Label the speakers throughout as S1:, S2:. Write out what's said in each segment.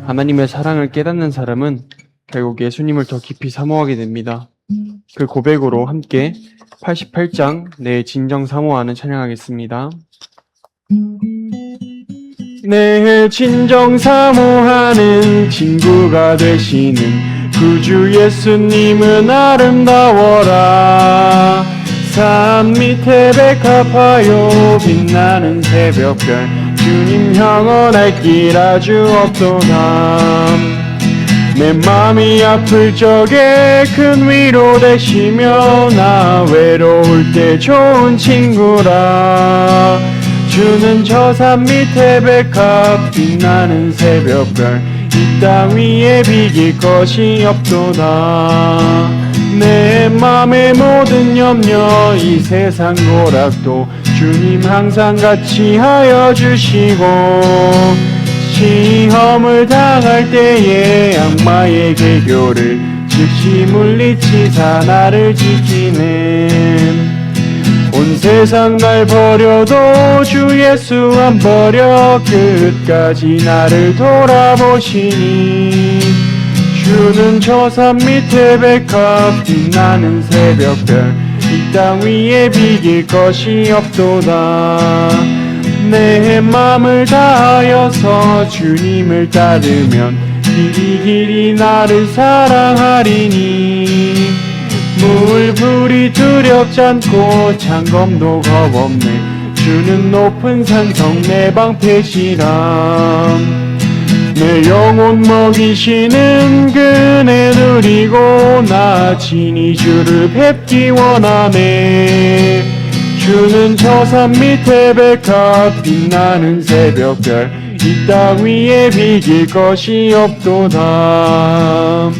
S1: 하나님의 사랑을 깨닫는 사람은 결국 예수님을 더 깊이 사모하게 됩니다. 그 고백으로 함께 88장 내 진정 사모하는 찬양하겠습니다. 내 진정 사모하는 친구가 되시는 구주 예수님은 아름다워라. 산 밑에 백합하여 빛나는 새벽별 주님 영원할 길 아주 없도다. 내 맘이 아플 적에 큰 위로 되시며 나 외로울 때 좋은 친구라. 주는 저 산 밑에 백합 빛나는 새벽별 이 땅 위에 비길 것이 없도다. 내 맘의 모든 염려 이 세상 고락도 주님 항상 같이 하여 주시고 시험을 당할 때에 악마의 계교를 즉시 물리치사 나를 지키네. 온 세상 날 버려도 주 예수 안 버려 끝까지 나를 돌아보시니. 주는 저 산 밑에 백합 빛나는 새벽별 이 땅 위에 비길 것이 없도다. 내 맘을 다하여서 주님을 따르면 길이 나를 사랑하리니. 물불이 두렵지 않고 창검도 겁없네. 주는 높은 산성 내 방패시람. 내 영혼 먹이시는 그네 누리고 나 친히 주를 뵙기 원하네. 주는 저 산 밑에 백합 빛나는 새벽별 이 땅 위에 비길 것이 없도다.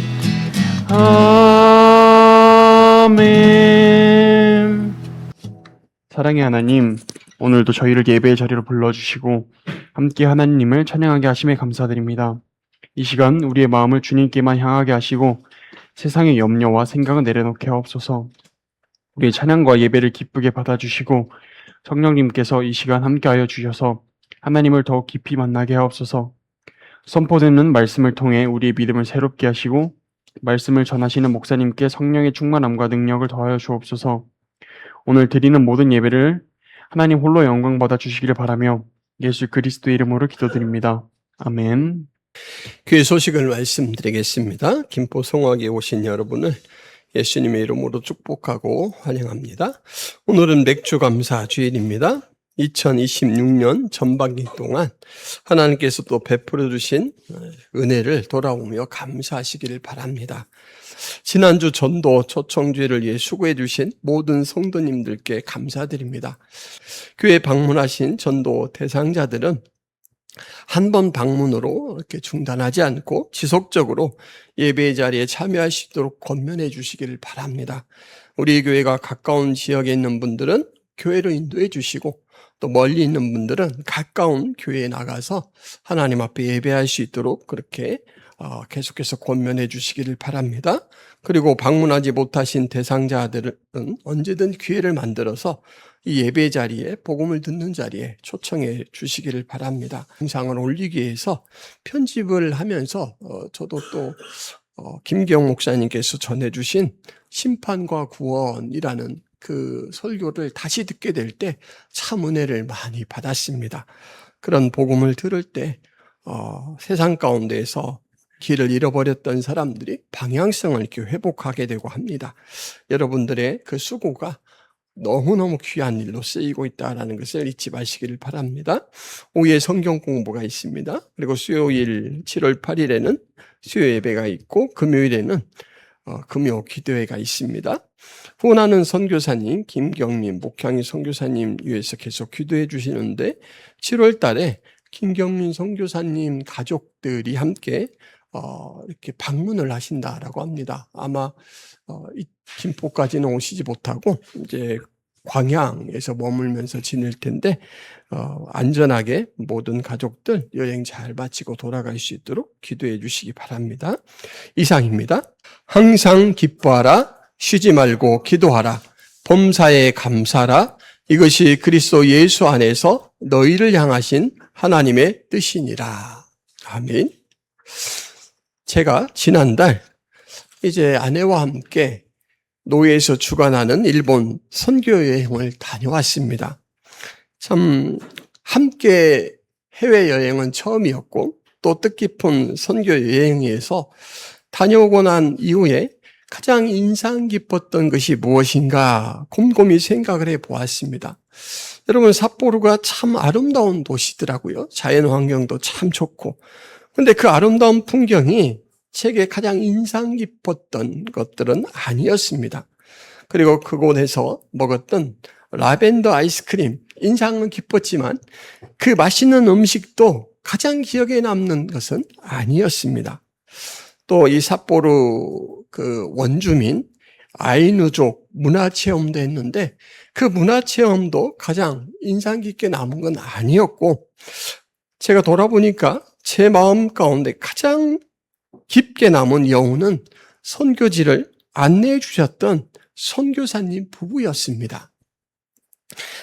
S1: 아멘. 사랑의 하나님, 오늘도 저희를 예배의 자리로 불러주시고 함께 하나님을 찬양하게 하심에 감사드립니다. 이 시간 우리의 마음을 주님께만 향하게 하시고 세상의 염려와 생각을 내려놓게 하옵소서. 우리의 찬양과 예배를 기쁘게 받아주시고 성령님께서 이 시간 함께하여 주셔서 하나님을 더욱 깊이 만나게 하옵소서. 선포되는 말씀을 통해 우리의 믿음을 새롭게 하시고 말씀을 전하시는 목사님께 성령의 충만함과 능력을 더하여 주옵소서. 오늘 드리는 모든 예배를 하나님 홀로 영광 받아 주시기를 바라며 예수 그리스도의 이름으로 기도드립니다. 아멘.
S2: 교회 소식을 말씀드리겠습니다. 김포 성화기에 오신 여러분을 예수님의 이름으로 축복하고 환영합니다. 오늘은 맥주감사 주일입니다. 2026년 전반기 동안 하나님께서 또 베풀어 주신 은혜를 돌아오며 감사하시기를 바랍니다. 지난주 전도 초청주일을 위해 수고해 주신 모든 성도님들께 감사드립니다. 교회 방문하신 전도 대상자들은 한 번 방문으로 이렇게 중단하지 않고 지속적으로 예배의 자리에 참여할 수 있도록 권면해 주시기를 바랍니다. 우리 교회가 가까운 지역에 있는 분들은 교회로 인도해 주시고 또 멀리 있는 분들은 가까운 교회에 나가서 하나님 앞에 예배할 수 있도록 그렇게 계속해서 권면해 주시기를 바랍니다. 그리고 방문하지 못하신 대상자들은 언제든 기회를 만들어서 이 예배 자리에 복음을 듣는 자리에 초청해 주시기를 바랍니다. 영상을 올리기 위해서 편집을 하면서 저도 또 김경 목사님께서 전해주신 심판과 구원이라는 그 설교를 다시 듣게 될 때 참 은혜를 많이 받았습니다. 그런 복음을 들을 때 세상 가운데에서 길을 잃어버렸던 사람들이 방향성을 이렇게 회복하게 되고 합니다. 여러분들의 그 수고가 너무너무 귀한 일로 쓰이고 있다는 것을 잊지 마시기를 바랍니다. 오후에 성경 공부가 있습니다. 그리고 수요일 7월 8일에는 수요 예배가 있고 금요일에는 금요 기도회가 있습니다. 후원하는 선교사님 김경민 목향이 선교사님 위해서 계속 기도해 주시는데 7월 달에 김경민 선교사님 가족들이 함께 이렇게 방문을 하신다라고 합니다. 아마 김포까지는 오시지 못하고 이제 광양에서 머물면서 지낼 텐데 안전하게 모든 가족들 여행 잘 마치고 돌아갈 수 있도록 기도해 주시기 바랍니다. 이상입니다. 항상 기뻐하라, 쉬지 말고 기도하라, 범사에 감사하라. 이것이 그리스도 예수 안에서 너희를 향하신 하나님의 뜻이니라. 아멘. 제가 지난달 이제 아내와 함께 노예에서 주관하는 일본 선교 여행을 다녀왔습니다. 참 함께 해외여행은 처음이었고 또 뜻깊은 선교 여행에서 다녀오고 난 이후에 가장 인상 깊었던 것이 무엇인가 곰곰이 생각을 해보았습니다. 여러분, 삿포로가 참 아름다운 도시더라고요. 자연 환경도 참 좋고. 근데 그 아름다운 풍경이 제게 가장 인상 깊었던 것들은 아니었습니다. 그리고 그곳에서 먹었던 라벤더 아이스크림, 인상은 깊었지만 그 맛있는 음식도 가장 기억에 남는 것은 아니었습니다. 또 이 삿포로 그 원주민 아이누족 문화체험도 했는데 그 문화체험도 가장 인상 깊게 남은 건 아니었고, 제가 돌아보니까 제 마음 가운데 가장 깊게 남은 여운은 선교지를 안내해 주셨던 선교사님 부부였습니다.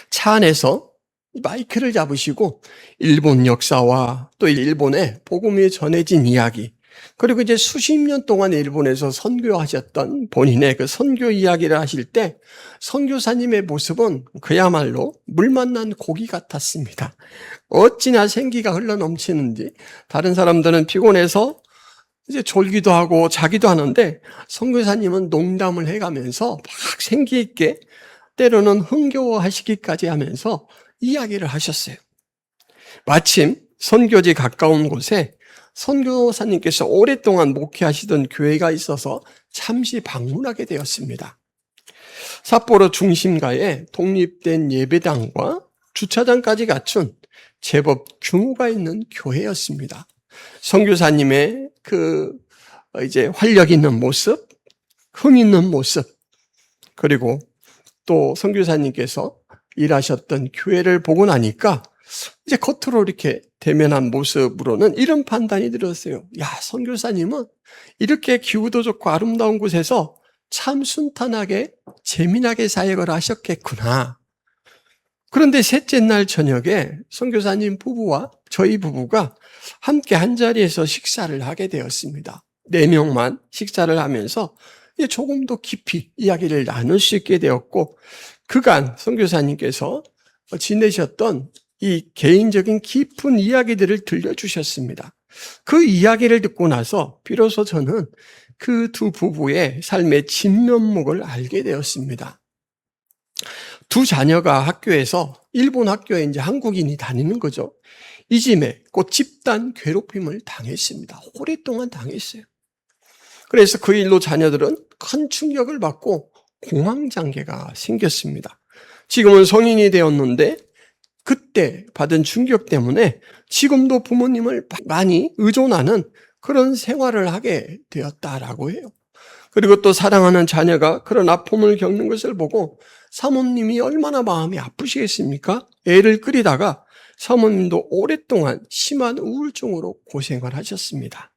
S2: 차 안에서 마이크를 잡으시고 일본 역사와 또 일본의 복음이 전해진 이야기, 그리고 이제 수십 년 동안 일본에서 선교하셨던 본인의 그 선교 이야기를 하실 때 선교사님의 모습은 그야말로 물 만난 고기 같았습니다. 어찌나 생기가 흘러넘치는지, 다른 사람들은 피곤해서 이제 졸기도 하고 자기도 하는데 선교사님은 농담을 해가면서 막 생기 있게 때로는 흥겨워하시기까지 하면서 이야기를 하셨어요. 마침 선교지 가까운 곳에 선교사님께서 오랫동안 목회하시던 교회가 있어서 잠시 방문하게 되었습니다. 삿포로 중심가에 독립된 예배당과 주차장까지 갖춘 제법 규모가 있는 교회였습니다. 선교사님의 그 이제 활력 있는 모습, 흥 있는 모습, 그리고 또 선교사님께서 일하셨던 교회를 보고 나니까 이제 겉으로 이렇게 대면한 모습으로는 이런 판단이 들었어요. 야, 선교사님은 이렇게 기후도 좋고 아름다운 곳에서 참 순탄하게 재미나게 사역을 하셨겠구나. 그런데 셋째 날 저녁에 선교사님 부부와 저희 부부가 함께 한자리에서 식사를 하게 되었습니다. 4명만 식사를 하면서 조금 더 깊이 이야기를 나눌 수 있게 되었고, 그간 선교사님께서 지내셨던 이 개인적인 깊은 이야기들을 들려주셨습니다. 그 이야기를 듣고 나서 비로소 저는 그 두 부부의 삶의 진면목을 알게 되었습니다. 두 자녀가 학교에서, 일본 학교에 이제 한국인이 다니는 거죠. 이짐에 곧 집단 괴롭힘을 당했습니다. 오랫동안 당했어요. 그래서 그 일로 자녀들은 큰 충격을 받고 공황장애가 생겼습니다. 지금은 성인이 되었는데 그때 받은 충격 때문에 지금도 부모님을 많이 의존하는 그런 생활을 하게 되었다라고 해요. 그리고 또 사랑하는 자녀가 그런 아픔을 겪는 것을 보고 사모님이 얼마나 마음이 아프시겠습니까? 애를 끓이다가 사모님도 오랫동안 심한 우울증으로 고생을 하셨습니다.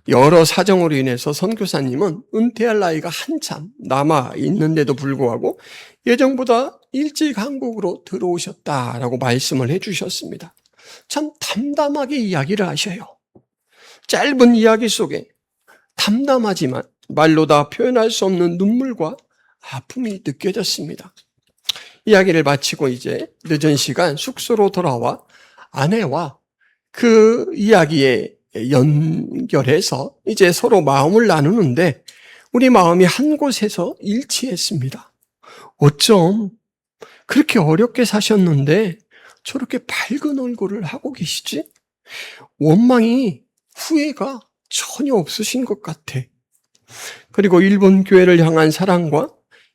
S2: 여러 사정으로 인해서 선교사님은 은퇴할 나이가 한참 남아 있는데도 불구하고 예정보다 일찍 한국으로 들어오셨다라고 말씀을 해주셨습니다. 참 담담하게 이야기를 하셔요. 짧은 이야기 속에 담담하지만 말로 다 표현할 수 없는 눈물과 아픔이 느껴졌습니다. 이야기를 마치고 이제 늦은 시간 숙소로 돌아와 아내와 그 이야기에 연결해서 이제 서로 마음을 나누는데 우리 마음이 한 곳에서 일치했습니다. 어쩜 그렇게 어렵게 사셨는데 저렇게 밝은 얼굴을 하고 계시지? 원망이, 후회가 전혀 없으신 것 같아. 그리고 일본 교회를 향한 사랑과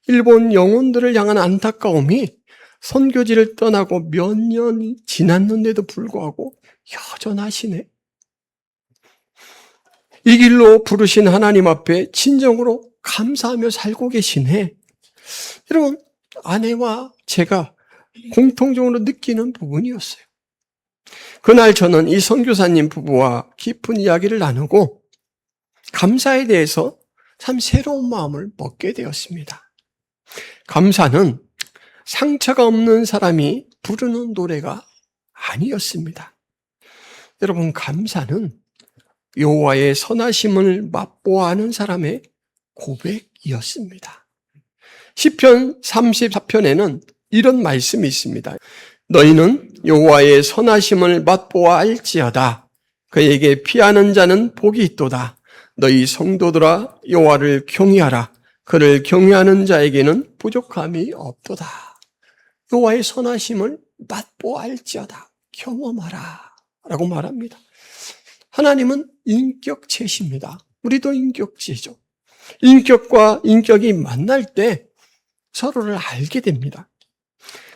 S2: 일본 영혼들을 향한 안타까움이 선교지를 떠나고 몇 년이 지났는데도 불구하고 여전하시네. 이 길로 부르신 하나님 앞에 진정으로 감사하며 살고 계시네. 여러분, 아내와 제가 공통적으로 느끼는 부분이었어요. 그날 저는 이 선교사님 부부와 깊은 이야기를 나누고 감사에 대해서 참 새로운 마음을 먹게 되었습니다. 감사는 상처가 없는 사람이 부르는 노래가 아니었습니다. 여러분, 감사는 여호와의 선하심을 맛보아하는 사람의 고백이었습니다. 시편 34편에는 이런 말씀이 있습니다. 너희는 여호와의 선하심을 맛보아 알지어다. 그에게 피하는 자는 복이 있도다. 너희 성도들아 여호와를 경외하라. 그를 경외하는 자에게는 부족함이 없도다. 여호와의 선하심을 맛보아 알지어다. 경험하라 라고 말합니다. 하나님은 인격체십니다. 우리도 인격체죠. 인격과 인격이 만날 때 서로를 알게 됩니다.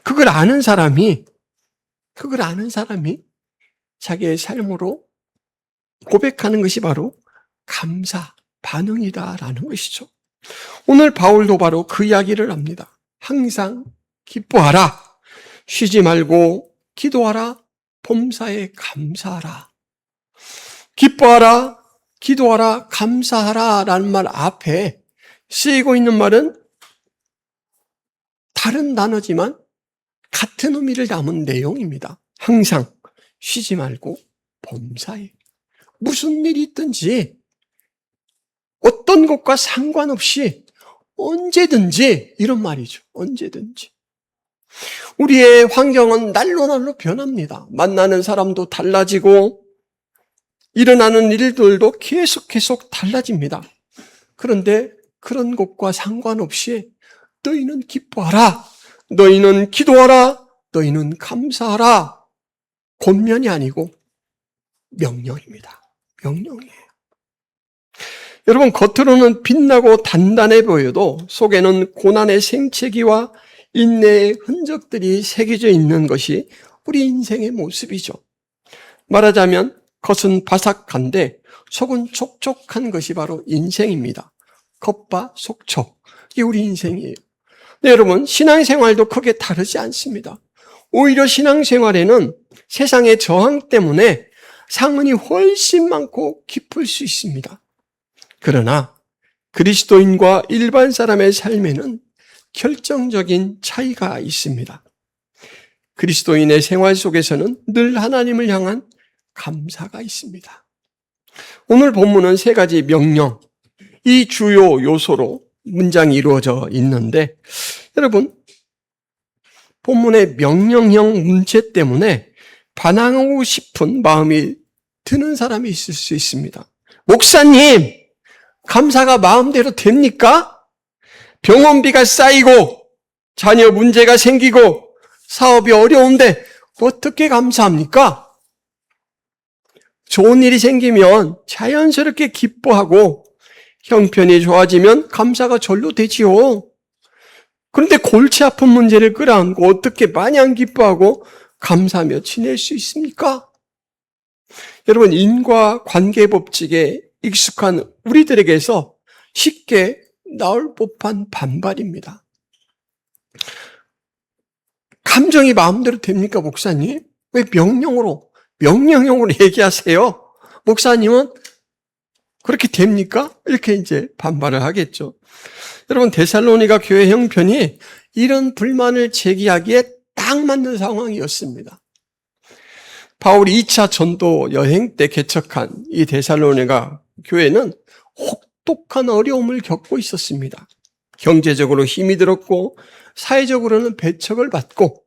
S2: 그걸 아는 사람이 자기의 삶으로 고백하는 것이 바로 감사, 반응이다라는 것이죠. 오늘 바울도 바로 그 이야기를 합니다. 항상 기뻐하라. 쉬지 말고 기도하라. 범사에 감사하라. 기뻐하라. 기도하라. 감사하라 라는 말 앞에 쓰이고 있는 말은 다른 단어지만 같은 의미를 담은 내용입니다. 항상 쉬지 말고 범사에 무슨 일이 있든지 어떤 것과 상관없이 언제든지 이런 말이죠. 언제든지. 우리의 환경은 날로 변합니다. 만나는 사람도 달라지고 일어나는 일들도 계속 달라집니다. 그런데 그런 것과 상관없이 너희는 기뻐하라. 너희는 기도하라. 너희는 감사하라. 권면이 아니고 명령입니다. 명령이에요. 여러분, 겉으로는 빛나고 단단해 보여도 속에는 고난의 생채기와 인내의 흔적들이 새겨져 있는 것이 우리 인생의 모습이죠. 말하자면 겉은 바삭한데 속은 촉촉한 것이 바로 인생입니다. 겉바 속촉. 이게 우리 인생이에요. 네, 여러분, 신앙생활도 크게 다르지 않습니다. 오히려 신앙생활에는 세상의 저항 때문에 상흔이 훨씬 많고 깊을 수 있습니다. 그러나 그리스도인과 일반 사람의 삶에는 결정적인 차이가 있습니다. 그리스도인의 생활 속에서는 늘 하나님을 향한 감사가 있습니다. 오늘 본문은 세 가지 명령, 이 주요 요소로 문장이 이루어져 있는데 여러분, 본문의 명령형 문체 때문에 반항하고 싶은 마음이 드는 사람이 있을 수 있습니다. 목사님, 감사가 마음대로 됩니까? 병원비가 쌓이고 자녀 문제가 생기고 사업이 어려운데 어떻게 감사합니까? 좋은 일이 생기면 자연스럽게 기뻐하고 형편이 좋아지면 감사가 절로 되지요. 그런데 골치 아픈 문제를 끌어안고 어떻게 마냥 기뻐하고 감사하며 지낼 수 있습니까? 여러분, 인과관계 법칙에 익숙한 우리들에게서 쉽게 나올 법한 반발입니다. 감정이 마음대로 됩니까, 목사님? 왜 명령형으로 얘기하세요? 목사님은 그렇게 됩니까? 이렇게 이제 반발을 하겠죠. 여러분, 데살로니가 교회 형편이 이런 불만을 제기하기에 딱 맞는 상황이었습니다. 바울이 2차 전도 여행 때 개척한 이 데살로니가 교회는 혹독한 어려움을 겪고 있었습니다. 경제적으로 힘이 들었고 사회적으로는 배척을 받고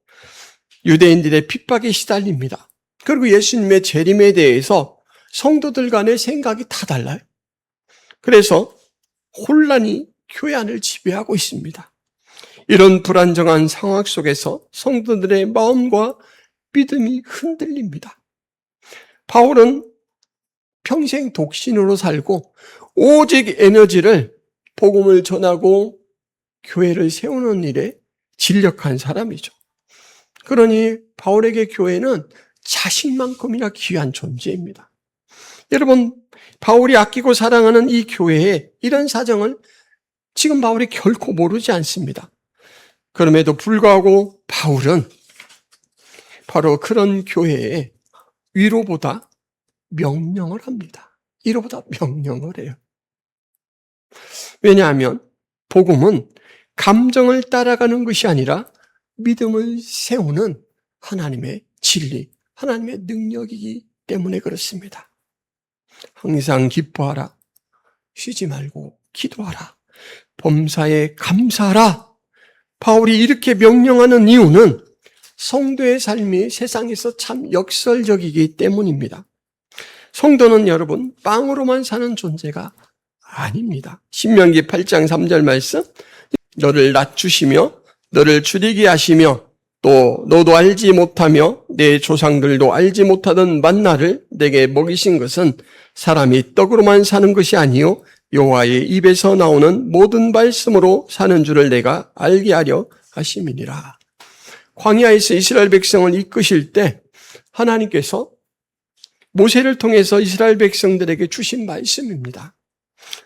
S2: 유대인들의 핍박에 시달립니다. 그리고 예수님의 재림에 대해서 성도들 간의 생각이 다 달라요. 그래서 혼란이 교회 안을 지배하고 있습니다. 이런 불안정한 상황 속에서 성도들의 마음과 믿음이 흔들립니다. 바울은 평생 독신으로 살고 오직 에너지를 복음을 전하고 교회를 세우는 일에 진력한 사람이죠. 그러니 바울에게 교회는 자식만큼이나 귀한 존재입니다. 여러분, 바울이 아끼고 사랑하는 이 교회의 이런 사정을 지금 바울이 결코 모르지 않습니다. 그럼에도 불구하고 바울은 바로 그런 교회에 위로보다 명령을 합니다. 위로보다 명령을 해요. 왜냐하면 복음은 감정을 따라가는 것이 아니라 믿음을 세우는 하나님의 진리, 하나님의 능력이기 때문에 그렇습니다. 항상 기뻐하라. 쉬지 말고 기도하라. 범사에 감사하라. 바울이 이렇게 명령하는 이유는 성도의 삶이 세상에서 참 역설적이기 때문입니다. 성도는 여러분 빵으로만 사는 존재가 아닙니다. 신명기 8장 3절 말씀, 너를 낮추시며 너를 줄이게 하시며 또 너도 알지 못하며 내 조상들도 알지 못하던 만나를 내게 먹이신 것은 사람이 떡으로만 사는 것이 아니요 여호와의 입에서 나오는 모든 말씀으로 사는 줄을 내가 알게 하려 하심이니라. 광야에서 이스라엘 백성을 이끄실 때 하나님께서 모세를 통해서 이스라엘 백성들에게 주신 말씀입니다.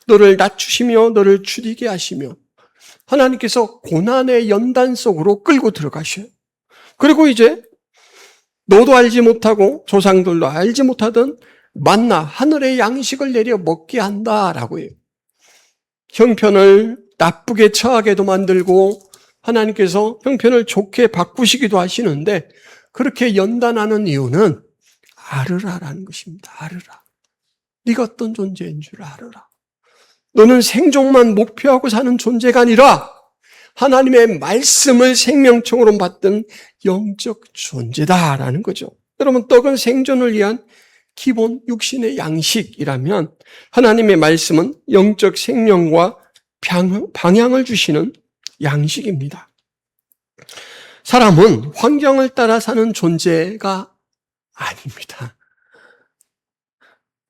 S2: 너를 낮추시며 너를 줄이게 하시며 하나님께서 고난의 연단 속으로 끌고 들어가셔요. 그리고 이제 너도 알지 못하고 조상들도 알지 못하던 만나 하늘의 양식을 내려 먹게 한다라고 해요. 형편을 나쁘게 처하게도 만들고 하나님께서 형편을 좋게 바꾸시기도 하시는데 그렇게 연단하는 이유는 알으라라는 것입니다. 알으라. 네가 어떤 존재인 줄 알으라. 너는 생존만 목표하고 사는 존재가 아니라 하나님의 말씀을 생명청으로 받던 영적 존재다라는 거죠. 여러분, 떡은 생존을 위한 기본 육신의 양식이라면 하나님의 말씀은 영적 생명과 방향을 주시는 양식입니다. 사람은 환경을 따라 사는 존재가 아닙니다.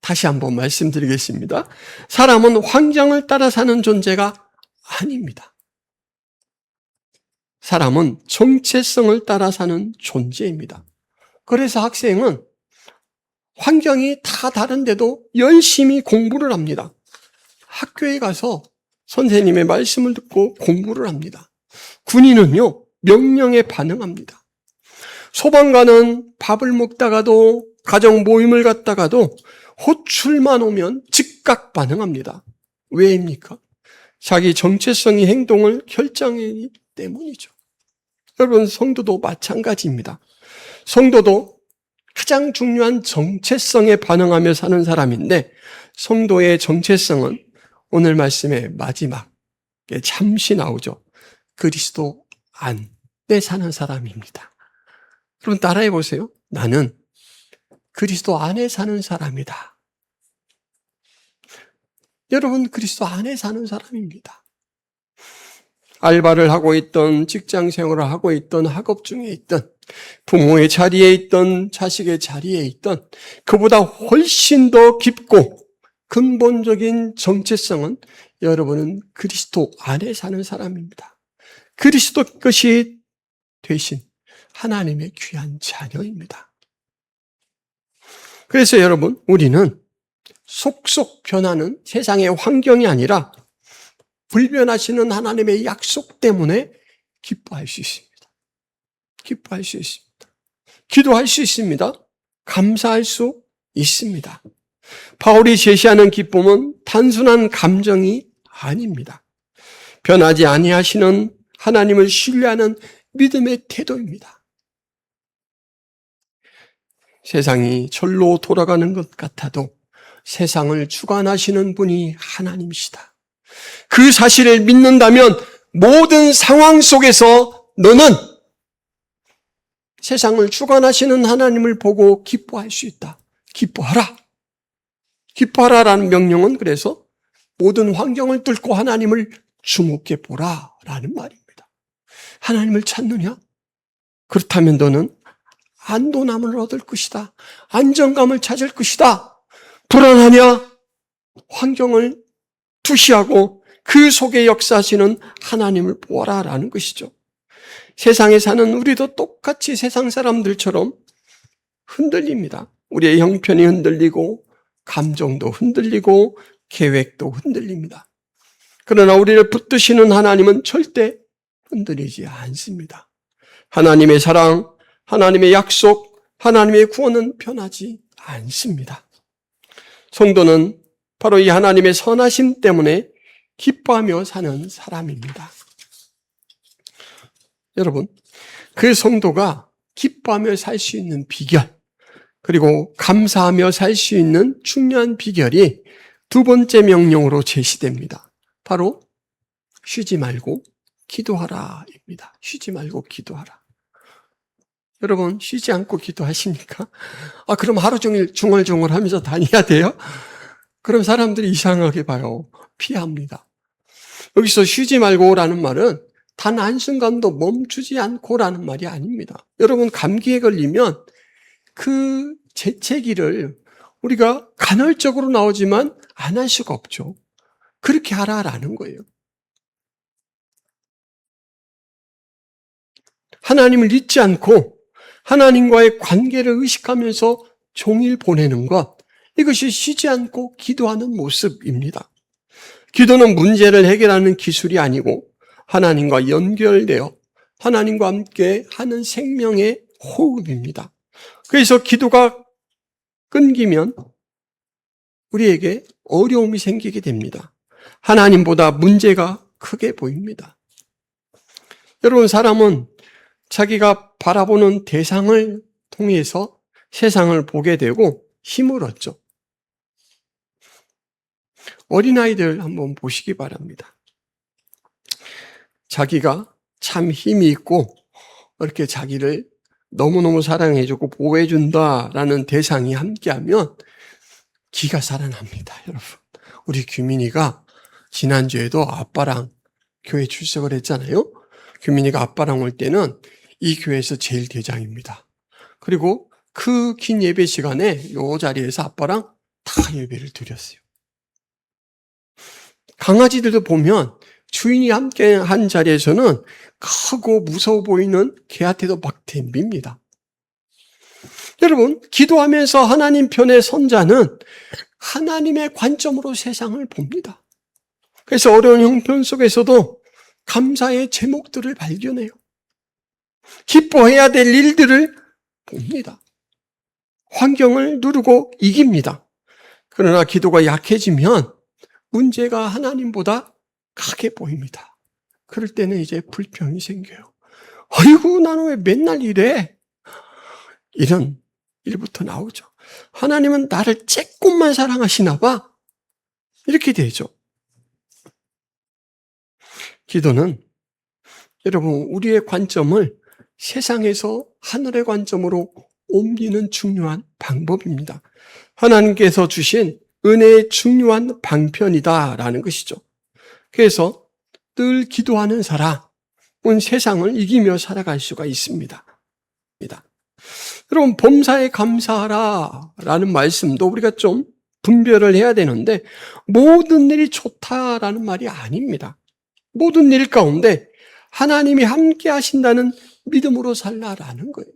S2: 다시 한번 말씀드리겠습니다. 사람은 환경을 따라 사는 존재가 아닙니다. 사람은 정체성을 따라 사는 존재입니다. 그래서 학생은 환경이 다 다른데도 열심히 공부를 합니다. 학교에 가서 선생님의 말씀을 듣고 공부를 합니다. 군인은요, 명령에 반응합니다. 소방관은 밥을 먹다가도 가정 모임을 갔다가도 호출만 오면 즉각 반응합니다. 왜입니까? 자기 정체성이 행동을 결정하기 때문이죠. 여러분, 성도도 마찬가지입니다. 성도도 가장 중요한 정체성에 반응하며 사는 사람인데 성도의 정체성은 오늘 말씀의 마지막에 잠시 나오죠. 그리스도 안에 사는 사람입니다. 여러분 따라해 보세요. 나는 그리스도 안에 사는 사람이다. 여러분 그리스도 안에 사는 사람입니다. 알바를 하고 있던, 직장 생활을 하고 있던, 학업 중에 있던, 부모의 자리에 있던, 자식의 자리에 있던 그보다 훨씬 더 깊고 근본적인 정체성은 여러분은 그리스도 안에 사는 사람입니다. 그리스도 것이 되신 하나님의 귀한 자녀입니다. 그래서 여러분, 우리는 속속 변하는 세상의 환경이 아니라 불변하시는 하나님의 약속 때문에 기뻐할 수 있습니다. 기뻐할 수 있습니다. 기도할 수 있습니다. 감사할 수 있습니다. 바울이 제시하는 기쁨은 단순한 감정이 아닙니다. 변하지 아니하시는 하나님을 신뢰하는 믿음의 태도입니다. 세상이 절로 돌아가는 것 같아도 세상을 주관하시는 분이 하나님이시다. 그 사실을 믿는다면 모든 상황 속에서 너는 세상을 주관하시는 하나님을 보고 기뻐할 수 있다. 기뻐하라. 기뻐하라라는 명령은 그래서 모든 환경을 뚫고 하나님을 주목해 보라라는 말입니다. 하나님을 찾느냐? 그렇다면 너는 안도감을 얻을 것이다. 안정감을 찾을 것이다. 불안하냐? 환경을 투시하고 그 속에 역사하시는 하나님을 보아라라는 것이죠. 세상에 사는 우리도 똑같이 세상 사람들처럼 흔들립니다. 우리의 형편이 흔들리고 감정도 흔들리고 계획도 흔들립니다. 그러나 우리를 붙드시는 하나님은 절대 흔들리지 않습니다. 하나님의 사랑, 하나님의 약속, 하나님의 구원은 변하지 않습니다. 성도는 바로 이 하나님의 선하심 때문에 기뻐하며 사는 사람입니다. 여러분, 그 성도가 기뻐하며 살 수 있는 비결, 그리고 감사하며 살 수 있는 중요한 비결이 두 번째 명령으로 제시됩니다. 바로 쉬지 말고 기도하라입니다. 쉬지 말고 기도하라. 여러분, 쉬지 않고 기도하십니까? 그럼 하루 종일 중얼중얼 하면서 다녀야 돼요? 그럼 사람들이 이상하게 봐요. 피합니다. 여기서 쉬지 말고라는 말은 단 한순간도 멈추지 않고라는 말이 아닙니다. 여러분, 감기에 걸리면 그 재채기를 우리가 간헐적으로 나오지만 안 할 수가 없죠. 그렇게 하라라는 거예요. 하나님을 잊지 않고 하나님과의 관계를 의식하면서 종일 보내는 것, 이것이 쉬지 않고 기도하는 모습입니다. 기도는 문제를 해결하는 기술이 아니고 하나님과 연결되어 하나님과 함께 하는 생명의 호흡입니다. 그래서 기도가 끊기면 우리에게 어려움이 생기게 됩니다. 하나님보다 문제가 크게 보입니다. 여러분, 사람은 자기가 바라보는 대상을 통해서 세상을 보게 되고 힘을 얻죠. 어린아이들 한번 보시기 바랍니다. 자기가 참 힘이 있고 이렇게 자기를 너무너무 사랑해주고 보호해준다라는 대상이 함께하면 기가 살아납니다. 여러분, 우리 규민이가 지난주에도 아빠랑 교회 출석을 했잖아요. 규민이가 아빠랑 올 때는 이 교회에서 제일 대장입니다. 그리고 그 긴 예배 시간에 이 자리에서 아빠랑 다 예배를 드렸어요. 강아지들도 보면 주인이 함께 한 자리에서는 크고 무서워 보이는 개한테도 막 덤빕니다. 여러분, 기도하면서 하나님 편에 선 자는 하나님의 관점으로 세상을 봅니다. 그래서 어려운 형편 속에서도 감사의 제목들을 발견해요. 기뻐해야 될 일들을 봅니다. 환경을 누르고 이깁니다. 그러나 기도가 약해지면 문제가 하나님보다 크게 보입니다. 그럴 때는 이제 불평이 생겨요. 아이고, 나는 왜 맨날 이래? 이런 일부터 나오죠. 하나님은 나를 조금만 사랑하시나 봐. 이렇게 되죠. 기도는 여러분, 우리의 관점을 세상에서 하늘의 관점으로 옮기는 중요한 방법입니다. 하나님께서 주신 은혜의 중요한 방편이다라는 것이죠. 그래서 늘 기도하는 사람은 세상을 이기며 살아갈 수가 있습니다. 여러분, 범사에 감사하라라는 말씀도 우리가 좀 분별을 해야 되는데 모든 일이 좋다라는 말이 아닙니다. 모든 일 가운데 하나님이 함께 하신다는 믿음으로 살라라는 거예요.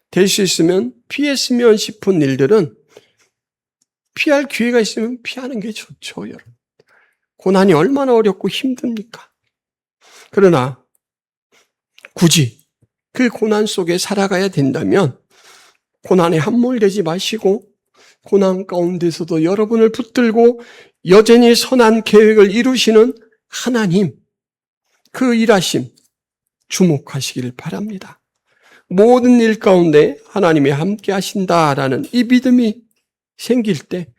S2: 될 수 있으면 피했으면 싶은 일들은 피할 기회가 있으면 피하는 게 좋죠, 여러분. 고난이 얼마나 어렵고 힘듭니까? 그러나 굳이 그 고난 속에 살아가야 된다면 고난에 함몰되지 마시고 고난 가운데서도 여러분을 붙들고 여전히 선한 계획을 이루시는 하나님, 그 일하심 주목하시길 바랍니다. 모든 일 가운데 하나님이 함께 하신다라는 이 믿음이 생길 때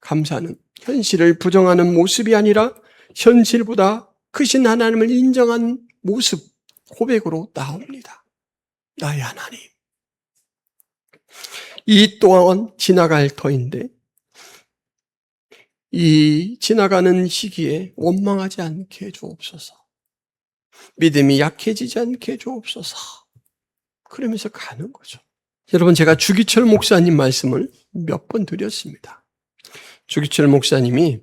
S2: 감사는 현실을 부정하는 모습이 아니라 현실보다 크신 하나님을 인정한 모습, 고백으로 나옵니다. 나의 하나님. 이 또한 지나갈 터인데 이 지나가는 시기에 원망하지 않게 해주옵소서. 믿음이 약해지지 않게 해주옵소서. 그러면서 가는 거죠. 여러분, 제가 주기철 목사님 말씀을 몇 번 드렸습니다. 주기철 목사님이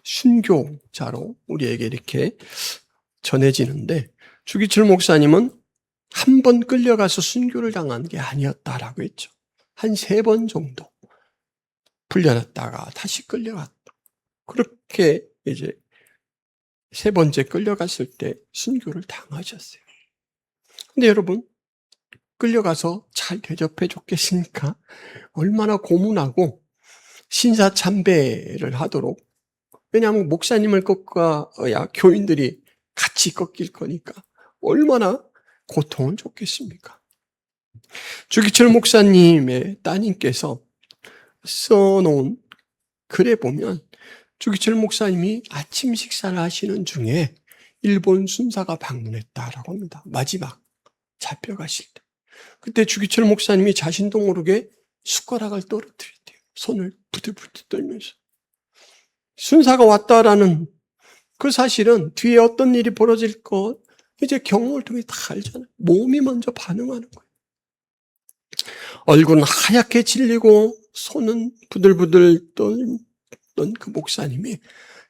S2: 순교자로 우리에게 이렇게 전해지는데 주기철 목사님은 한 번 끌려가서 순교를 당한 게 아니었다라고 했죠. 한 3번 정도 풀려났다가 다시 끌려갔다. 그렇게 이제 3번째 끌려갔을 때 순교를 당하셨어요. 근데 여러분, 끌려가서 잘 대접해 줬겠습니까? 얼마나 고문하고 신사참배를 하도록. 왜냐하면 목사님을 꺾어야 교인들이 같이 꺾일 거니까 얼마나 고통을 줬겠습니까? 주기철 목사님의 따님께서 써놓은 글에 보면 주기철 목사님이 아침 식사를 하시는 중에 일본 순사가 방문했다라고 합니다. 마지막 잡혀가실 때. 그때 주기철 목사님이 자신도 모르게 숟가락을 떨어뜨렸대요. 손을 부들부들 떨면서. 순사가 왔다라는 그 사실은 뒤에 어떤 일이 벌어질 것 이제 경험을 통해 다 알잖아요. 몸이 먼저 반응하는 거예요. 얼굴은 하얗게 질리고 손은 부들부들 떨던 그 목사님이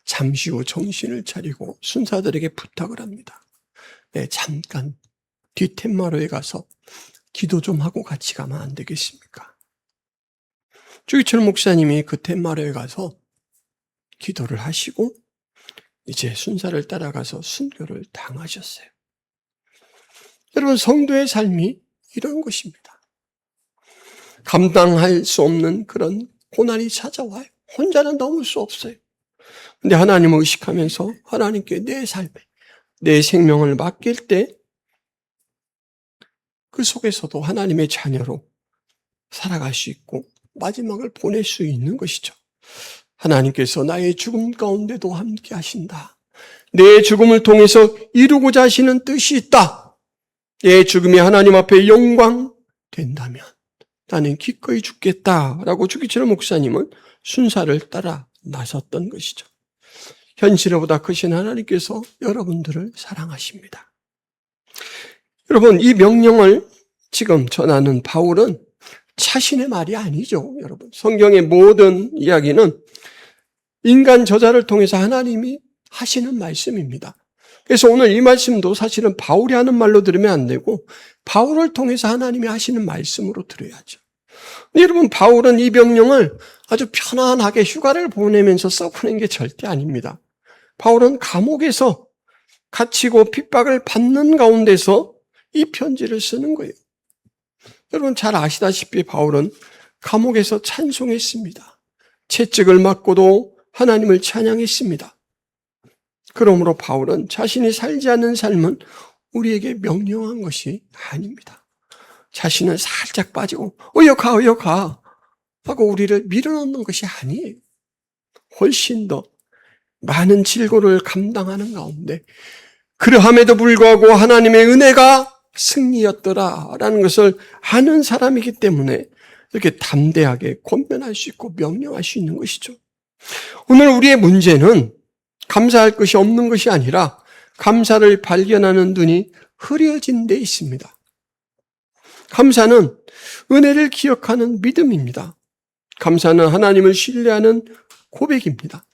S2: 잠시 후 정신을 차리고 순사들에게 부탁을 합니다. 네, 잠깐 뒷텐마루에 가서 기도 좀 하고 같이 가면 안 되겠습니까? 주기철 목사님이 그 텐마루에 가서 기도를 하시고 이제 순사를 따라가서 순교를 당하셨어요. 여러분, 성도의 삶이 이런 것입니다. 감당할 수 없는 그런 고난이 찾아와요. 혼자는 넘을 수 없어요. 근데 하나님을 의식하면서 하나님께 내 삶에, 내 생명을 맡길 때 그 속에서도 하나님의 자녀로 살아갈 수 있고 마지막을 보낼 수 있는 것이죠. 하나님께서 나의 죽음 가운데도 함께 하신다. 내 죽음을 통해서 이루고자 하시는 뜻이 있다. 내 죽음이 하나님 앞에 영광 된다면 나는 기꺼이 죽겠다라고 주기철 목사님은 순사를 따라 나섰던 것이죠. 현실보다 크신 하나님께서 여러분들을 사랑하십니다. 여러분, 이 명령을 지금 전하는 바울은 자신의 말이 아니죠, 여러분. 성경의 모든 이야기는 인간 저자를 통해서 하나님이 하시는 말씀입니다. 그래서 오늘 이 말씀도 사실은 바울이 하는 말로 들으면 안 되고 바울을 통해서 하나님이 하시는 말씀으로 들어야죠. 여러분, 바울은 이 명령을 아주 편안하게 휴가를 보내면서 써보낸 게 절대 아닙니다. 바울은 감옥에서 갇히고 핍박을 받는 가운데서 이 편지를 쓰는 거예요. 여러분 잘 아시다시피 바울은 감옥에서 찬송했습니다. 채찍을 맞고도 하나님을 찬양했습니다. 그러므로 바울은 자신이 살지 않는 삶은 우리에게 명령한 것이 아닙니다. 자신을 살짝 빠지고 어여가 하고 우리를 밀어넣는 것이 아니에요. 훨씬 더 많은 질고를 감당하는 가운데 그러함에도 불구하고 하나님의 은혜가 승리였더라라는 것을 아는 사람이기 때문에 이렇게 담대하게 권면할 수 있고 명령할 수 있는 것이죠. 오늘 우리의 문제는 감사할 것이 없는 것이 아니라 감사를 발견하는 눈이 흐려진 데 있습니다. 감사는 은혜를 기억하는 믿음입니다. 감사는 하나님을 신뢰하는 고백입니다.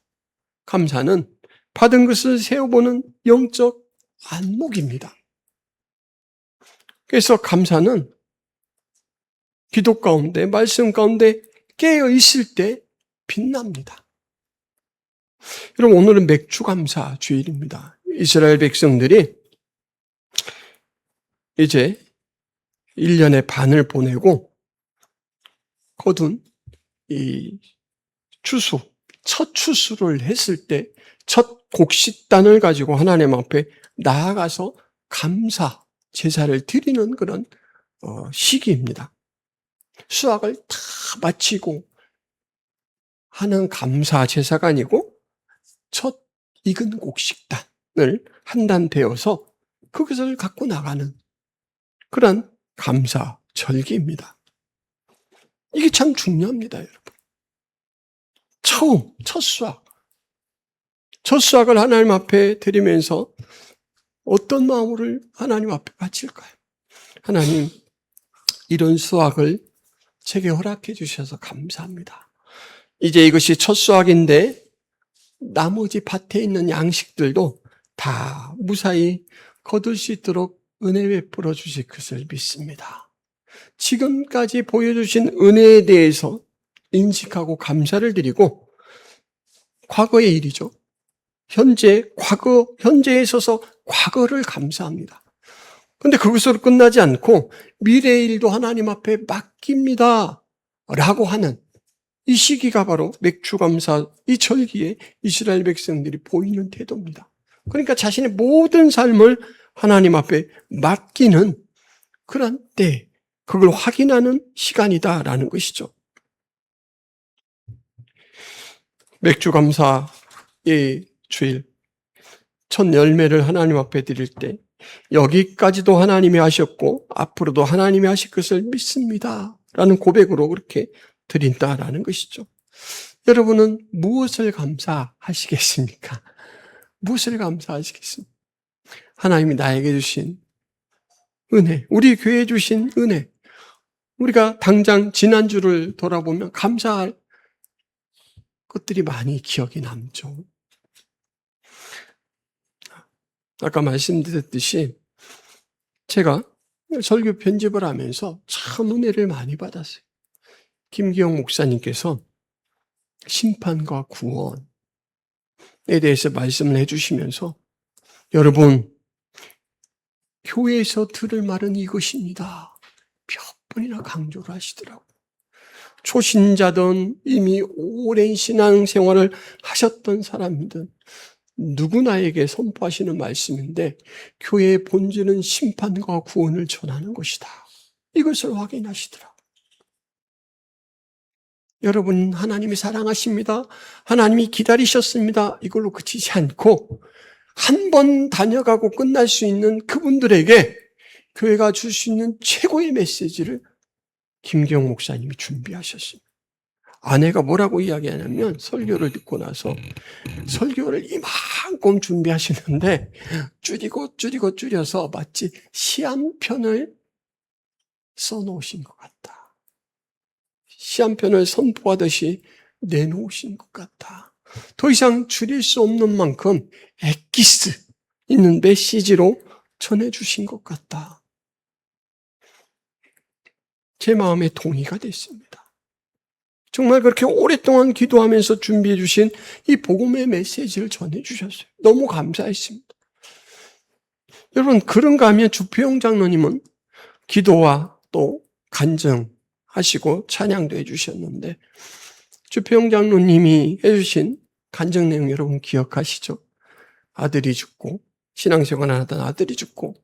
S2: 감사는 받은 것을 세어보는 영적 안목입니다. 그래서 감사는 기도 가운데, 말씀 가운데 깨어 있을 때 빛납니다. 여러분, 오늘은 맥주감사 주일입니다. 이스라엘 백성들이 이제 1년의 반을 보내고 거둔 이 추수, 첫 추수를 했을 때 첫 곡식단을 가지고 하나님 앞에 나아가서 감사 제사를 드리는 그런 시기입니다. 수확을 다 마치고 하는 감사 제사가 아니고 첫 익은 곡식단을 한 단 베어서 그것을 갖고 나가는 그런 감사 절기입니다. 이게 참 중요합니다, 여러분. 첫 수확을 하나님 앞에 드리면서 어떤 마음을 하나님 앞에 바칠까요? 하나님, 이런 수확을 제게 허락해 주셔서 감사합니다. 이제 이것이 첫 수확인데 나머지 밭에 있는 양식들도 다 무사히 거둘 수 있도록 은혜 베풀어 주실 것을 믿습니다. 지금까지 보여주신 은혜에 대해서 인식하고 감사를 드리고 과거의 일이죠. 현재에 있어서 과거를 감사합니다. 그런데 그것으로 끝나지 않고 미래의 일도 하나님 앞에 맡깁니다 라고 하는 이 시기가 바로 맥주감사 이 절기에 이스라엘 백성들이 보이는 태도입니다. 그러니까 자신의 모든 삶을 하나님 앞에 맡기는 그런 때 그걸 확인하는 시간이다라는 것이죠. 맥주 감사의 주일, 첫 열매를 하나님 앞에 드릴 때 여기까지도 하나님이 하셨고 앞으로도 하나님이 하실 것을 믿습니다 라는 고백으로 그렇게 드린다라는 것이죠. 여러분은 무엇을 감사하시겠습니까? 무엇을 감사하시겠습니까? 하나님이 나에게 주신 은혜, 우리 교회에 주신 은혜, 우리가 당장 지난주를 돌아보면 감사할 것들이 많이 기억이 남죠. 아까 말씀드렸듯이 제가 설교 편집을 하면서 참 은혜를 많이 받았어요. 김기영 목사님께서 심판과 구원에 대해서 말씀을 해주시면서 여러분, 교회에서 들을 말은 이것입니다. 몇 번이나 강조를 하시더라고요. 초신자든 이미 오랜 신앙생활을 하셨던 사람이든 누구나에게 선포하시는 말씀인데 교회의 본질은 심판과 구원을 전하는 것이다. 이것을 확인하시더라고요. 여러분, 하나님이 사랑하십니다. 하나님이 기다리셨습니다. 이걸로 그치지 않고 한 번 다녀가고 끝날 수 있는 그분들에게 교회가 줄 수 있는 최고의 메시지를 김기영 목사님이 준비하셨습니다. 아내가 뭐라고 이야기하냐면 설교를 듣고 나서 설교를 이만큼 준비하시는데 줄여서 마치 시 한 편을 써놓으신 것 같다. 시 한 편을 선포하듯이 내놓으신 것 같다. 더 이상 줄일 수 없는 만큼 엑기스 있는 메시지로 전해주신 것 같다. 제 마음에 동의가 됐습니다. 정말 그렇게 오랫동안 기도하면서 준비해 주신 이 복음의 메시지를 전해주셨어요. 너무 감사했습니다. 여러분, 그런가 하면 주표영 장로님은 기도와 또 간증하시고 찬양도 해주셨는데 주표영 장로님이 해주신 간증 내용 여러분 기억하시죠? 아들이 죽고 신앙생활 하던 아들이 죽고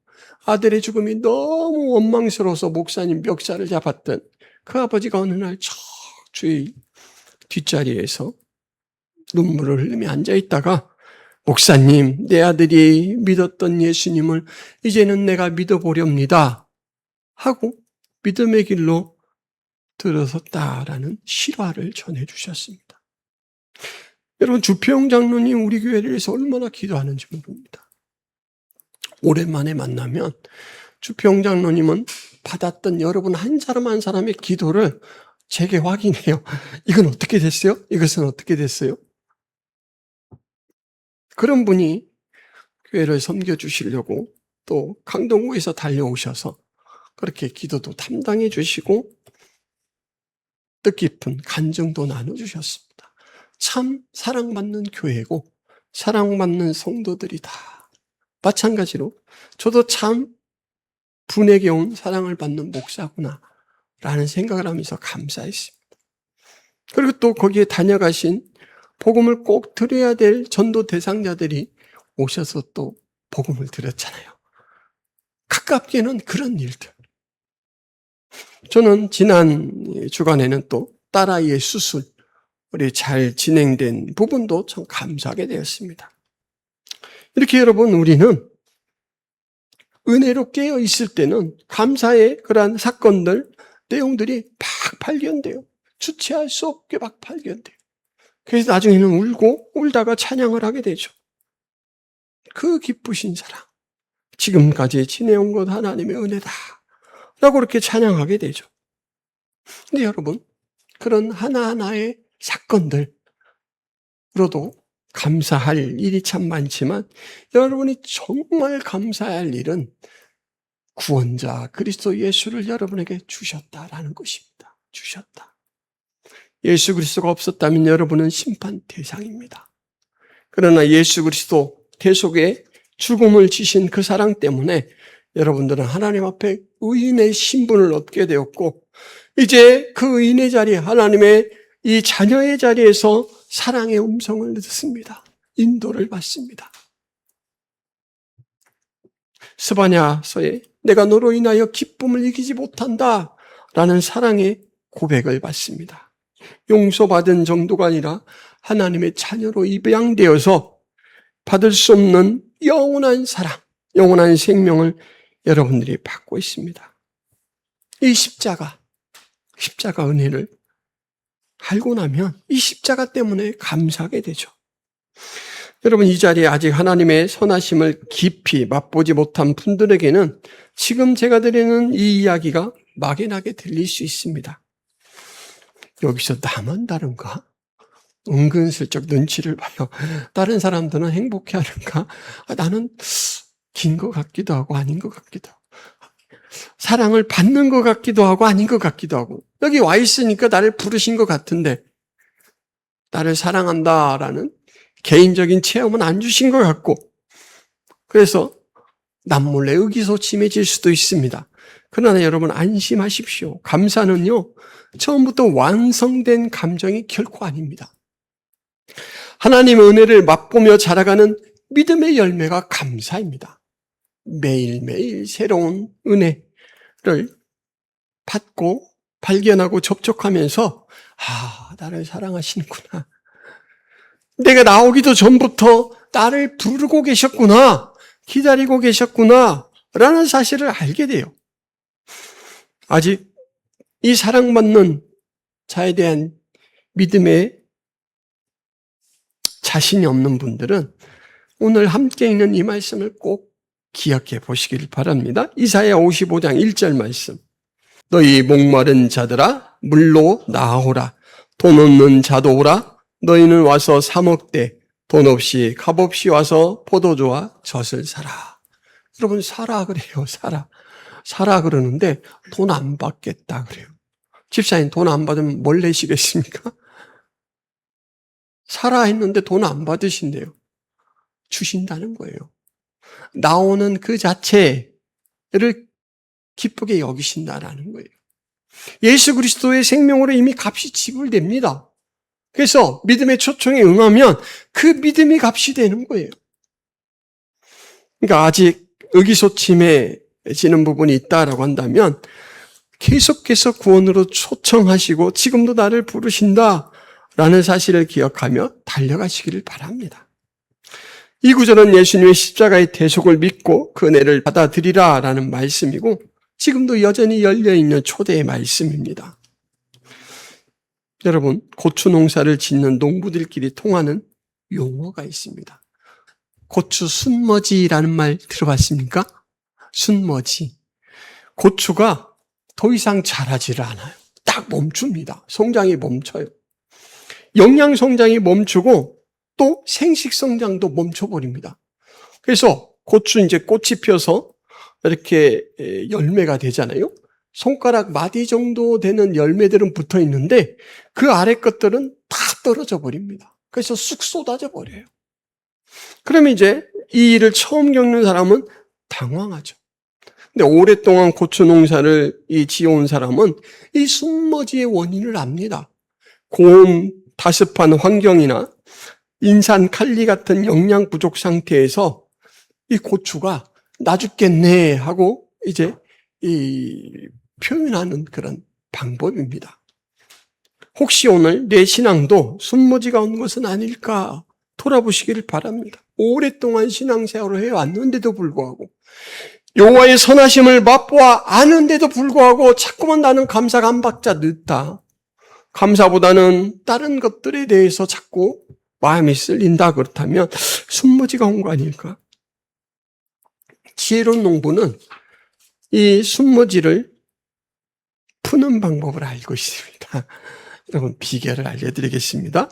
S2: 아들의 죽음이 너무 원망스러워서 목사님 멱살을 잡았던 그 아버지가 어느 날 주의 뒷자리에서 눈물을 흘리며 앉아있다가 목사님, 내 아들이 믿었던 예수님을 이제는 내가 믿어보렵니다 하고 믿음의 길로 들어섰다라는 실화를 전해주셨습니다. 여러분, 주표영 장로님 우리 교회를 위해서 얼마나 기도하는지 모릅니다. 오랜만에 만나면 주표영 장로님은 받았던 여러분 한 사람 한 사람의 기도를 제게 확인해요. 이건 어떻게 됐어요? 이것은 어떻게 됐어요? 그런 분이 교회를 섬겨주시려고 또 강동구에서 달려오셔서 그렇게 기도도 담당해 주시고 뜻깊은 간증도 나눠주셨습니다. 참 사랑받는 교회고 사랑받는 성도들이다. 마찬가지로 저도 참 분에게 온 사랑을 받는 목사구나 라는 생각을 하면서 감사했습니다. 그리고 또 거기에 다녀가신 복음을 꼭 드려야 될 전도 대상자들이 오셔서 또 복음을 드렸잖아요. 가깝게는 그런 일들. 저는 지난 주간에는 또 딸아이의 수술이 잘 진행된 부분도 참 감사하게 되었습니다. 이렇게 여러분, 우리는 은혜로 깨어 있을 때는 감사의 그러한 사건들, 내용들이 막 발견돼요. 주체할 수 없게 막 발견돼요. 그래서 나중에는 울다가 찬양을 하게 되죠. 그 기쁘신 사랑, 지금까지 지내온 것 하나님의 은혜다 라고 그렇게 찬양하게 되죠. 근데 여러분, 그런 하나하나의 사건들로도 감사할 일이 참 많지만 여러분이 정말 감사할 일은 구원자 그리스도 예수를 여러분에게 주셨다라는 것입니다. 주셨다. 예수 그리스도가 없었다면 여러분은 심판 대상입니다. 그러나 예수 그리스도 대속의 죽음을 지신 그 사랑 때문에 여러분들은 하나님 앞에 의인의 신분을 얻게 되었고 이제 그 의인의 자리, 하나님의 이 자녀의 자리에서 사랑의 음성을 듣습니다. 인도를 받습니다. 스바냐서에 내가 너로 인하여 기쁨을 이기지 못한다 라는 사랑의 고백을 받습니다. 용서받은 정도가 아니라 하나님의 자녀로 입양되어서 받을 수 없는 영원한 사랑, 영원한 생명을 여러분들이 받고 있습니다. 이 십자가 은혜를 알고 나면 이 십자가 때문에 감사하게 되죠. 여러분, 이 자리에 아직 하나님의 선하심을 깊이 맛보지 못한 분들에게는 지금 제가 드리는 이 이야기가 막연하게 들릴 수 있습니다. 여기서 나만 다른가? 은근슬쩍 눈치를 봐요. 다른 사람들은 행복해하는가? 나는 긴 것 같기도 하고 아닌 것 같기도 하고, 사랑을 받는 것 같기도 하고 아닌 것 같기도 하고, 여기 와 있으니까 나를 부르신 것 같은데 나를 사랑한다라는 개인적인 체험은 안 주신 것 같고, 그래서 남몰래 의기소침해질 수도 있습니다. 그러나 여러분 안심하십시오. 감사는요, 처음부터 완성된 감정이 결코 아닙니다. 하나님의 은혜를 맛보며 자라가는 믿음의 열매가 감사입니다. 매일매일 새로운 은혜를 받고 발견하고 접촉하면서 나를 사랑하시는구나. 내가 나오기도 전부터 나를 부르고 계셨구나. 기다리고 계셨구나. 라는 사실을 알게 돼요. 아직 이 사랑받는 자에 대한 믿음의 자신이 없는 분들은 오늘 함께 있는 이 말씀을 꼭 기억해 보시길 바랍니다. 이사야 55장 1절 말씀. 너희 목마른 자들아 물로 나오라. 돈 없는 자도 오라. 너희는 와서 사 먹되 돈 없이 값없이 와서 포도주와 젖을 사라. 여러분, 사라 그래요. 사라 그러는데 돈 안 받겠다 그래요. 집사님, 돈 안 받으면 뭘 내시겠습니까? 사라 했는데 돈 안 받으신대요. 주신다는 거예요. 나오는 그 자체를 기쁘게 여기신다라는 거예요. 예수 그리스도의 생명으로 이미 값이 지불됩니다. 그래서 믿음의 초청에 응하면 그 믿음이 값이 되는 거예요. 그러니까 아직 의기소침해지는 부분이 있다라고 한다면 계속해서 구원으로 초청하시고 지금도 나를 부르신다라는 사실을 기억하며 달려가시기를 바랍니다. 이 구절은 예수님의 십자가의 대속을 믿고 그 은혜를 받아들이라라는 말씀이고 지금도 여전히 열려있는 초대의 말씀입니다. 여러분, 고추 농사를 짓는 농부들끼리 통하는 용어가 있습니다. 고추 순머지라는 말 들어봤습니까? 순머지. 고추가 더 이상 자라지를 않아요. 딱 멈춥니다. 성장이 멈춰요. 영양 성장이 멈추고 또 생식 성장도 멈춰버립니다. 그래서 고추 이제 꽃이 펴서 이렇게 열매가 되잖아요. 손가락 마디 정도 되는 열매들은 붙어 있는데 그 아래 것들은 다 떨어져 버립니다. 그래서 쑥 쏟아져 버려요. 그러면 이제 이 일을 처음 겪는 사람은 당황하죠. 근데 오랫동안 고추 농사를 지어온 사람은 이 순머지의 원인을 압니다. 고온 다습한 환경이나 인산 칼리 같은 영양 부족 상태에서 이 고추가 나 죽겠네 하고 이제 표현하는 그런 방법입니다. 혹시 오늘 내 신앙도 순머지가 온 것은 아닐까 돌아보시기를 바랍니다. 오랫동안 신앙생활을 해왔는데도 불구하고 여호와의 선하심을 맛보아 아는데도 불구하고 자꾸만 나는 감사가 한 박자 늦다. 감사보다는 다른 것들에 대해서 자꾸 마음이 쓸린다. 그렇다면 순머지가 온 거 아닐까? 지혜로운 농부는 이 순머지를 푸는 방법을 알고 있습니다. 여러분, 비결을 알려드리겠습니다.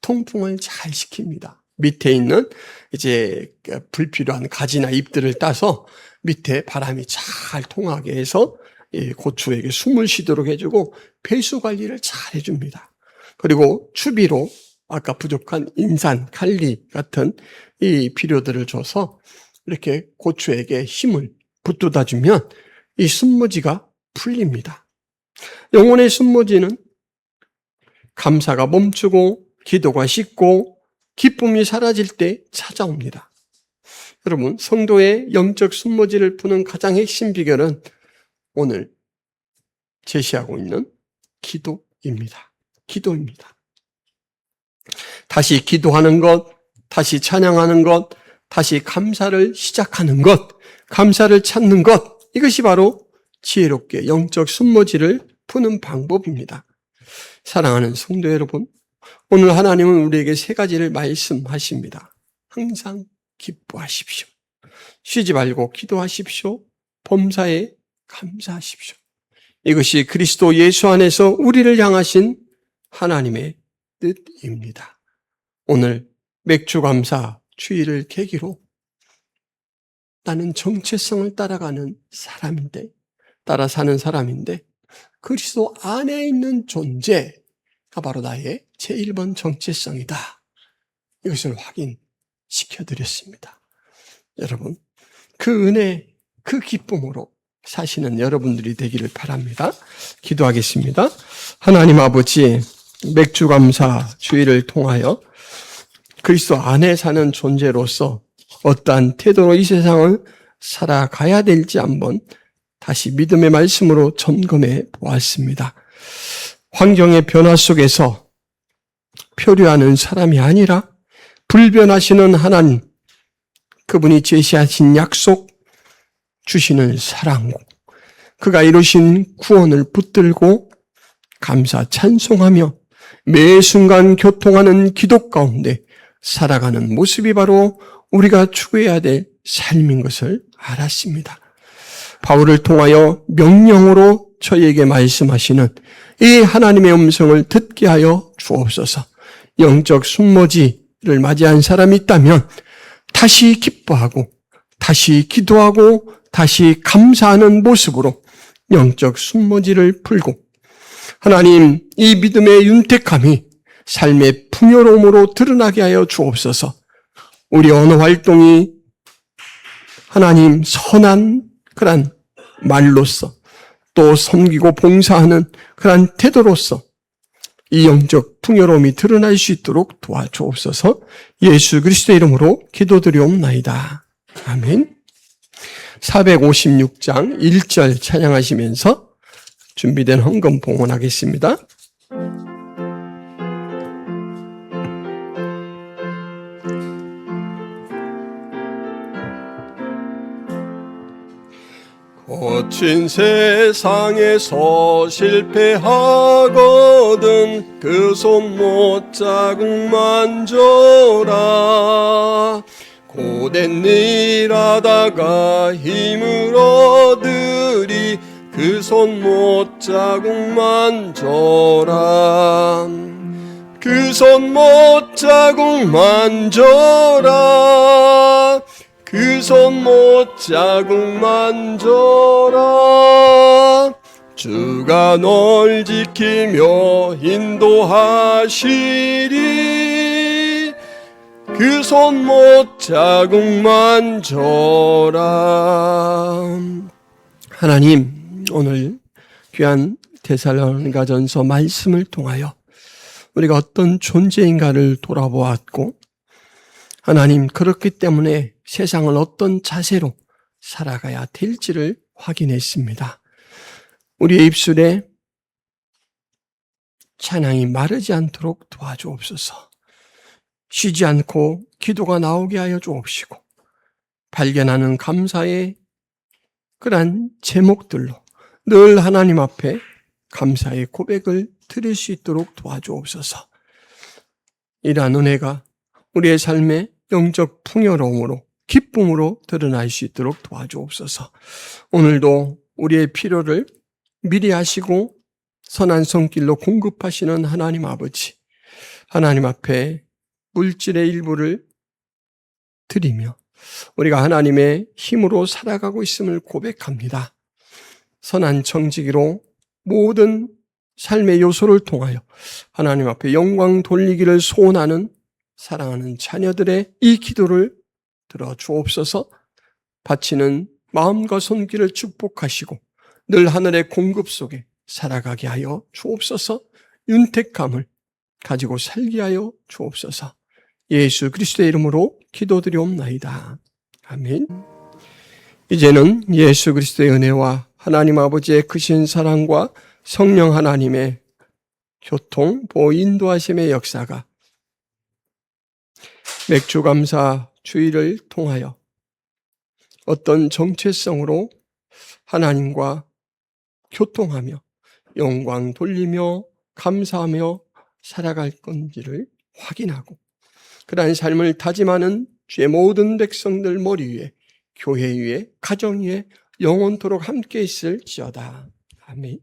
S2: 통풍을 잘 시킵니다. 밑에 있는 이제 불필요한 가지나 잎들을 따서 밑에 바람이 잘 통하게 해서 고추에게 숨을 쉬도록 해주고 배수 관리를 잘 해줍니다. 그리고 추비로 아까 부족한 인산, 칼리 같은 이 비료들을 줘서 이렇게 고추에게 힘을 붙돋아 주면 이 순머지가 풀립니다. 영혼의 순머지는 감사가 멈추고 기도가 식고 기쁨이 사라질 때 찾아옵니다. 여러분, 성도의 영적 순머지를 푸는 가장 핵심 비결은 오늘 제시하고 있는 기도입니다. 기도입니다. 다시 기도하는 것, 다시 찬양하는 것, 다시 감사를 시작하는 것, 감사를 찾는 것, 이것이 바로 지혜롭게 영적 순모지를 푸는 방법입니다. 사랑하는 성도 여러분, 오늘 하나님은 우리에게 세 가지를 말씀하십니다. 항상 기뻐하십시오. 쉬지 말고 기도하십시오. 범사에 감사하십시오. 이것이 그리스도 예수 안에서 우리를 향하신 하나님의 뜻입니다. 오늘 맥주감사 주일을 계기로 나는 정체성을 따라가는 사람인데, 따라 사는 사람인데, 그리스도 안에 있는 존재가 바로 나의 제1번 정체성이다. 이것을 확인시켜드렸습니다. 여러분, 그 은혜, 그 기쁨으로 사시는 여러분들이 되기를 바랍니다. 기도하겠습니다. 하나님 아버지, 맥주감사 주일을 통하여 그리스도 안에 사는 존재로서 어떠한 태도로 이 세상을 살아가야 될지 한번 다시 믿음의 말씀으로 점검해 보았습니다. 환경의 변화 속에서 표류하는 사람이 아니라 불변하시는 하나님, 그분이 제시하신 약속, 주시는 사랑, 그가 이루신 구원을 붙들고 감사 찬송하며 매 순간 교통하는 기도 가운데 살아가는 모습이 바로 우리가 추구해야 될 삶인 것을 알았습니다. 바울을 통하여 명령으로 저희에게 말씀하시는 이 하나님의 음성을 듣게 하여 주옵소서. 영적 순모지를 맞이한 사람이 있다면 다시 기뻐하고 다시 기도하고 다시 감사하는 모습으로 영적 순모지를 풀고 하나님, 이 믿음의 윤택함이 삶의 풍요로움으로 드러나게 하여 주옵소서. 우리 언어 활동이 하나님 선한 그런 말로서 또 섬기고 봉사하는 그런 태도로서 이 영적 풍요로움이 드러날 수 있도록 도와주옵소서. 예수 그리스도의 이름으로 기도드리옵나이다. 아멘. 456장 1절 찬양하시면서 준비된 헌금 봉헌하겠습니다. 거친 세상에서 실패하거든 그 손 못 자국 만져라. 고된 일 하다가 힘을 얻으리 그 손 못 자국 만져라. 그 손 못 자국 만져라. 그 손 못 자국 만져라. 주가 널 지키며 인도하시리. 그 손 못 자국 만져라. 하나님, 오늘 귀한 데살로니가전서 말씀을 통하여 우리가 어떤 존재인가를 돌아보았고, 하나님, 그렇기 때문에 세상을 어떤 자세로 살아가야 될지를 확인했습니다. 우리의 입술에 찬양이 마르지 않도록 도와주옵소서. 쉬지 않고 기도가 나오게 하여 주옵시고, 발견하는 감사의 그러한 제목들로 늘 하나님 앞에 감사의 고백을 드릴 수 있도록 도와주옵소서. 이러한 은혜가 우리의 삶의 영적 풍요로움으로 기쁨으로 드러날 수 있도록 도와주옵소서. 오늘도 우리의 필요를 미리 하시고 선한 손길로 공급하시는 하나님 아버지, 하나님 앞에 물질의 일부를 드리며 우리가 하나님의 힘으로 살아가고 있음을 고백합니다. 선한 정직으로 모든 삶의 요소를 통하여 하나님 앞에 영광 돌리기를 소원하는 사랑하는 자녀들의 이 기도를 들어 주옵소서. 바치는 마음과 손길을 축복하시고 늘 하늘의 공급 속에 살아가게 하여 주옵소서. 윤택함을 가지고 살게 하여 주옵소서. 예수 그리스도의 이름으로 기도드리옵나이다. 아멘. 이제는 예수 그리스도의 은혜와 하나님 아버지의 크신 사랑과 성령 하나님의 교통, 보호, 인도하심의 역사가 맥주감사 주일을 통하여 어떤 정체성으로 하나님과 교통하며 영광 돌리며 감사하며 살아갈 건지를 확인하고 그러한 삶을 다짐하는 주의 모든 백성들 머리 위에 교회 위에 가정 위에 영원토록 함께 있을지어다. 아멘.